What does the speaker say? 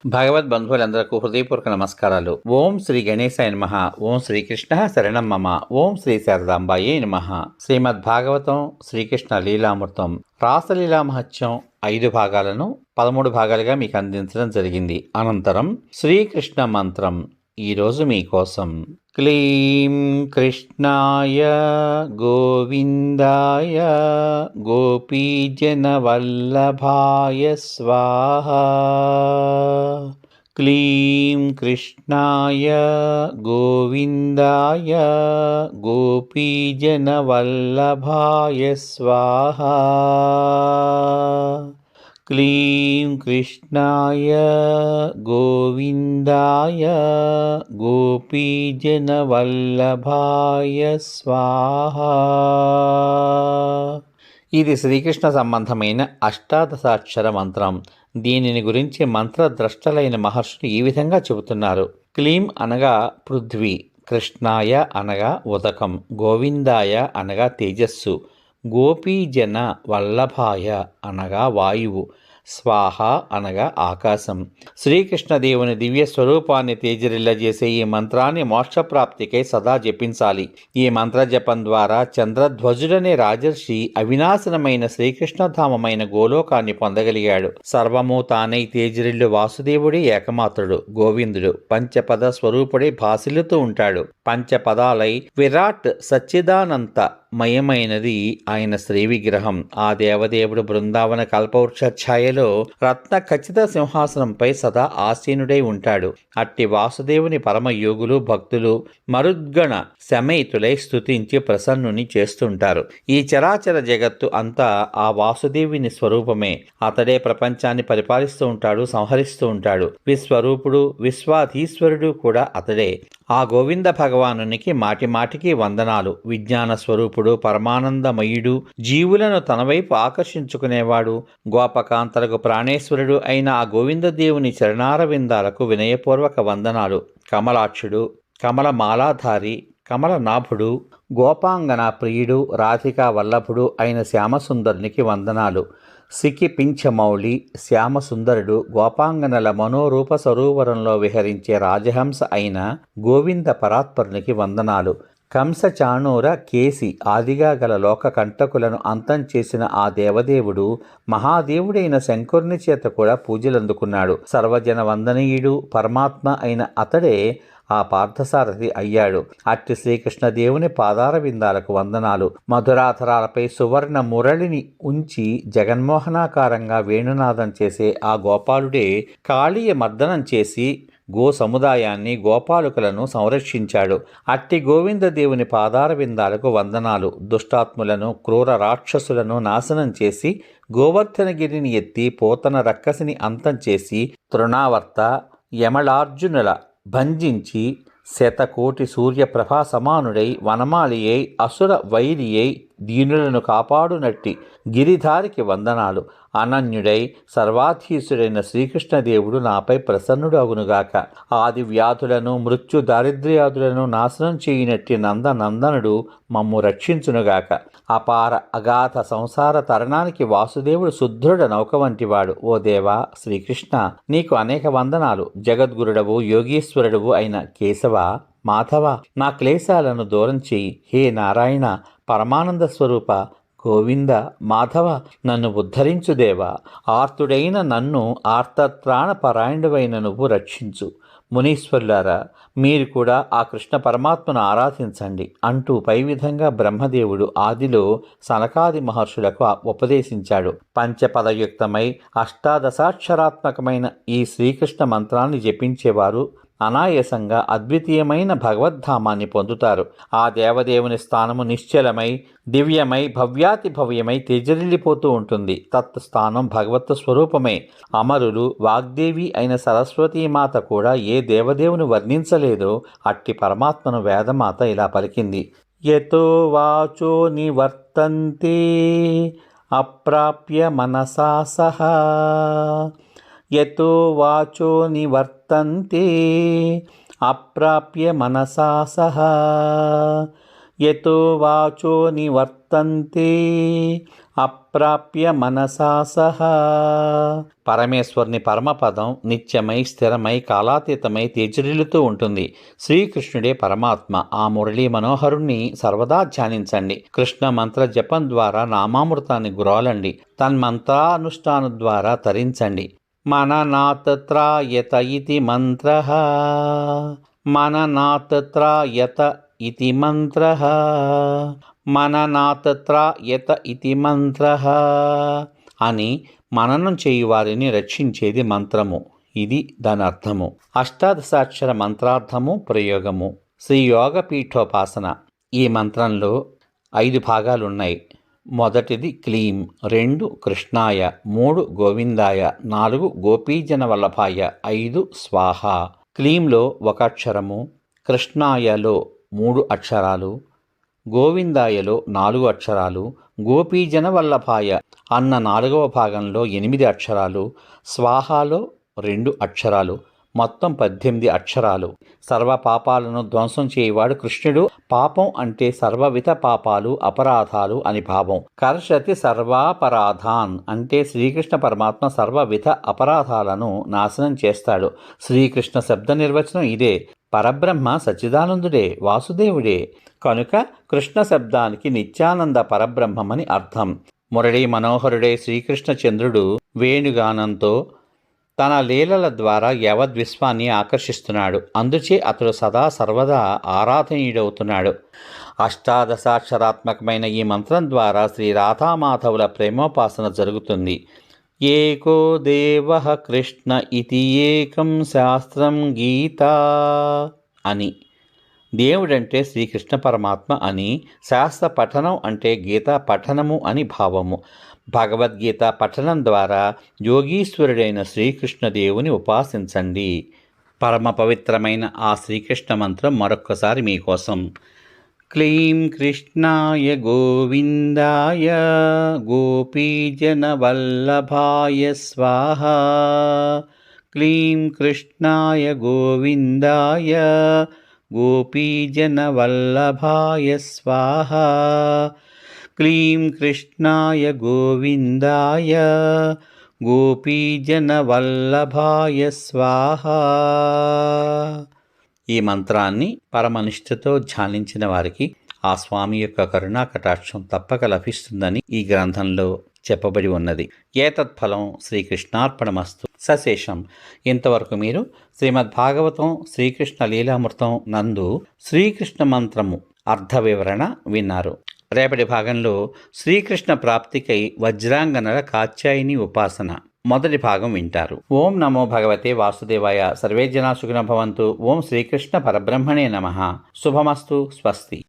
భగవద్బంధువులందరకు హృదయపూర్వక నమస్కారాలు. ఓం శ్రీ గణేశాయ నమః. ఓం శ్రీకృష్ణ శరణం మమ. ఓం శ్రీ శారదాంబాయే నమః. శ్రీమద్ భాగవతం శ్రీకృష్ణ లీలామృతం రాసలీలా మహత్యం 5 భాగాలను 13 భాగాలుగా మీకు అందించడం జరిగింది. అనంతరం శ్రీకృష్ణ మంత్రం ఈరోజు మీకోసం. క్లీం కృష్ణాయ గోవిందాయ గోపీజనవల్లభాయ స్వాహా. క్లీం కృష్ణాయ గోవిందాయ గోపీజనవల్లభాయ స్వాహా. క్లీం కృష్ణాయ గోవిందాయ గోపీజనవల్లభాయ స్వాహా. ఇది శ్రీకృష్ణ సంబంధమైన అష్టాదశాక్షర మంత్రం. దీనిని గురించి మంత్రద్రష్టలైన మహర్షులు ఈ విధంగా చెబుతున్నారు. క్లీం అనగా పృథ్వీ, కృష్ణాయ అనగా ఉదకం, గోవిందాయ అనగా తేజస్సు, గోపీజన వల్లభాయ అనగా వాయువు, స్వాహ అనగా ఆకాశం. శ్రీకృష్ణదేవుని దివ్య స్వరూపాన్ని తేజరిల్లజేసే ఈ మంత్రాన్ని మోక్షప్రాప్తికై సదా జపించాలి. ఈ మంత్ర జపం ద్వారా చంద్రధ్వజుడనే రాజర్షి అవినాశనమైన శ్రీకృష్ణధామమైన గోలోకాన్ని పొందగలిగాడు. సర్వము తానై తేజరిల్లు వాసుదేవుడే ఏకమాత్రుడు, గోవిందుడు పంచపద స్వరూపుడే భాసిల్లుతూ ఉంటాడు. పంచపదాలై విరాట్ సచ్చిదానంత మయమైనది ఆయన శ్రీ విగ్రహం. ఆ దేవదేవుడు బృందావన కల్పవృక్ష ఛాయలో రత్న ఖచ్చిత సింహాసనంపై సదా ఆసీనుడై ఉంటాడు. అట్టి వాసుదేవుని పరమయోగులు భక్తులు మరుద్గణ సమేతులై స్తుతించి ప్రసన్నుని చేస్తుంటారు. ఈ చరాచర జగత్తు అంతా ఆ వాసుదేవుని స్వరూపమే. అతడే ప్రపంచాన్ని పరిపాలిస్తూ ఉంటాడు, సంహరిస్తూ ఉంటాడు. విశ్వరూపుడు విశ్వాధీశ్వరుడు కూడా అతడే. ఆ గోవింద భగవానునికి మాటిమాటికి వందనాలు. విజ్ఞాన స్వరూపుడు, పరమానందమయుడు, జీవులను తన వైపు ఆకర్షించుకునేవాడు, గోపకాంతలకు ప్రాణేశ్వరుడు అయిన ఆ గోవిందదేవుని చరణారవిందాలకు వినయపూర్వక వందనాలు. కమలాక్షుడు, కమలమాలాధారి, కమలనాభుడు, గోపాంగన ప్రియుడు, రాధికా వల్లభుడు అయిన శ్యామసుందరునికి వందనాలు. సికి పింఛమౌళి, శ్యామసుందరుడు, గోపాంగనల మనోరూప సరోవరంలో విహరించే రాజహంస అయిన గోవింద పరాత్పరునికి వందనాలు. కంస చాణూర కేసి ఆదిగా గల లోక కంటకులను అంతం చేసిన ఆ దేవదేవుడు మహాదేవుడైన శంకరుని చేత కూడా పూజలందుకున్నాడు. సర్వజన వందనీయుడు పరమాత్మ అయిన అతడే ఆ పార్థసారథి అయ్యాడు. అట్టి శ్రీకృష్ణదేవుని పాదార విందాలకు వందనాలు. మధురాధరాలపై సువర్ణ మురళిని ఉంచి జగన్మోహనాకారంగా వేణునాదం చేసే ఆ గోపాలుడే కాళీయ మర్దనం చేసి గో సముదాయాన్ని గోపాలకులను సంరక్షించాడు. అట్టి గోవిందదేవుని పాదార విందాలకు వందనాలు. దుష్టాత్ములను క్రూర రాక్షసులను నాశనం చేసి గోవర్ధనగిరిని ఎత్తి పోతన రక్కసిని అంతం చేసి తృణావర్త యమళార్జునుల భంజించి శతకోటి సూర్యప్రభా సమానుడై వనమాలి అయి అసుర వైరి అయి దీనులను కాపాడునట్టి గిరిధారికి వందనాలు. అనన్యుడై సర్వాధీసుడైన శ్రీకృష్ణదేవుడు నాపై ప్రసన్నుడు అగునుగాక. ఆది వ్యాధులను మృత్యు దారిద్ర్యాదులను నాశనం చేయునట్టి నందనందనుడు మమ్ము రక్షించునుగాక. అపార అగాధ సంసార తరణానికి వాసుదేవుడు శుద్ధుడ నౌక వంటివాడు. ఓ దేవా శ్రీకృష్ణ, నీకు అనేక వందనాలు. జగద్గురుడవు యోగీశ్వరుడవు అయిన కేశవ, మాధవ, నా క్లేశాలను దూరం చేయి. హే నారాయణ, పరమానంద స్వరూప, గోవింద, మాధవ, నన్ను ఉద్ధరించుదేవా. ఆర్తుడైన నన్ను ఆర్తత్రాణ పరాయణుడైన నువ్వు రక్షించు. మునీశ్వరులారా, మీరు కూడా ఆ కృష్ణ పరమాత్మను ఆరాధించండి అంటూ పై విధంగా బ్రహ్మదేవుడు ఆదిలో సనకాది మహర్షులకు ఉపదేశించాడు. పంచపదయుక్తమై అష్టాదశాక్షరాత్మకమైన ఈ శ్రీకృష్ణ మంత్రాన్ని జపించేవారు అనాయాసంగా అద్వితీయమైన భగవద్ధామాన్ని పొందుతారు. ఆ దేవదేవుని స్థానము నిశ్చలమై దివ్యమై భవ్యాతి భవ్యమై తేజరిల్లిపోతూ ఉంటుంది. తత్స్థానం భగవత్ స్వరూపమే. అమరులు వాగ్దేవి అయిన సరస్వతీమాత కూడా ఏ దేవదేవుని వర్ణించలేదో అట్టి పరమాత్మను వేదమాత ఇలా పలికింది. యతో వాచో నివర్తంతే అప్రాప్య మనసా సహా. యతో వాచో నివర్తంతే అప్రాప్య మనసా సహా. యతో వాచో నివర్తంతే వర్తంతే అప్రాప్య మనసా సహా. పరమేశ్వరుని పరమపదం నిత్యమై స్థిరమై కాలాతీతమై తేజరిల్లుతూ ఉంటుంది. శ్రీకృష్ణుడే పరమాత్మ. ఆ మురళీ మనోహరుణ్ణి సర్వదా ధ్యానించండి. కృష్ణ మంత్ర జపం ద్వారా నామామృతాన్ని గురాలండి. తన్మంత్రానుష్ఠానం ద్వారా తరించండి. మననాత్రాయత ఇతి మంత్రః, మననాత్రాయత ఇతి మంత్రః, మననాత్రాయత ఇతి మంత్రః అని మననం చేయు వారిని రక్షించేది మంత్రము. ఇది దాని అర్థము. అష్టాదశాక్షర మంత్రార్థము ప్రయోగము. శ్రీ యోగపీఠోపాసన. ఈ మంత్రంలో 5 భాగాలున్నాయి. మొదటిది క్లీం, 2 కృష్ణాయ, 3 గోవిందాయ, 4 గోపీజన వల్లభాయ, 5 స్వాహ. క్లీంలో 1 అక్షరము, కృష్ణాయలో 3 అక్షరాలు, గోవిందాయలో 4 అక్షరాలు, గోపీజన వల్లభాయ అన్న 4వ భాగంలో 8 అక్షరాలు, స్వాహాలో 2 అక్షరాలు, మొత్తం 18 అక్షరాలు. సర్వ పాపాలను ధ్వంసం చేయవాడు కృష్ణుడు. పాపం అంటే సర్వవిధ పాపాలు, అపరాధాలు అని భావం. కర్షతి సర్వాపరాధాన్ అంటే శ్రీకృష్ణ పరమాత్మ సర్వవిధ అపరాధాలను నాశనం చేస్తాడు. శ్రీకృష్ణ శబ్ద నిర్వచనం ఇదే. పరబ్రహ్మ సచ్చిదానందుడే, వాసుదేవుడే. కనుక కృష్ణ శబ్దానికి నిత్యానంద పరబ్రహ్మమని అర్థం. మురళీ మనోహరుడే శ్రీకృష్ణ చంద్రుడు వేణుగానంతో తన లీలల ద్వారా యావద్విశ్వాన్ని ఆకర్షిస్తున్నాడు. అందుచే అతడు సదా సర్వదా ఆరాధనీయుడవుతున్నాడు. అష్టాదశాక్షరాత్మకమైన ఈ మంత్రం ద్వారా శ్రీ రాధామాధవుల ప్రేమోపాసన జరుగుతుంది. ఏకో దేవః కృష్ణ ఇతి ఏకం శాస్త్రం గీతా అని. దేవుడంటే శ్రీకృష్ణ పరమాత్మ అని, శాస్త్ర పఠనం అంటే గీతా పఠనము అని భావము. భగవద్గీత పఠనం ద్వారా యోగీశ్వరుడైన శ్రీకృష్ణదేవుని ఉపాసించండి. పరమ పవిత్రమైన ఆ శ్రీకృష్ణ మంత్రం మరొక్కసారి మీకోసం. క్లీం కృష్ణాయ గోవిందాయ గోపీజన వల్లభాయ స్వాహ. క్లీం కృష్ణాయ గోవిందాయ గోపీజన వల్లభాయ స్వాహ. క్లీం కృష్ణాయ గోవిందాయ గోపీజన వల్లభాయ స్వాహ. ఈ మంత్రాన్ని పరమనిష్ఠతో ధ్యానించిన వారికి ఆ స్వామి యొక్క కరుణా కటాక్షం తప్పక లభిస్తుందని ఈ గ్రంథంలో చెప్పబడి ఉన్నది. ఏతత్ఫలం శ్రీకృష్ణార్పణమస్తు. సశేషం. ఇంతవరకు మీరు శ్రీమద్భాగవతం శ్రీకృష్ణ లీలామృతం నందు శ్రీకృష్ణ మంత్రము అర్థ వివరణ విన్నారు. రేపటి భాగంలో శ్రీకృష్ణ ప్రాప్తికై వజ్రాంగనల కాత్యాయిని ఉపాసన మొదటి భాగం వింటారు. ఓం నమో భగవతే వాసుదేవాయ. సర్వే జనా సుఖినో భవంతు. ఓం శ్రీకృష్ణ పరబ్రహ్మణే నమః. శుభమస్తు. స్వస్తి.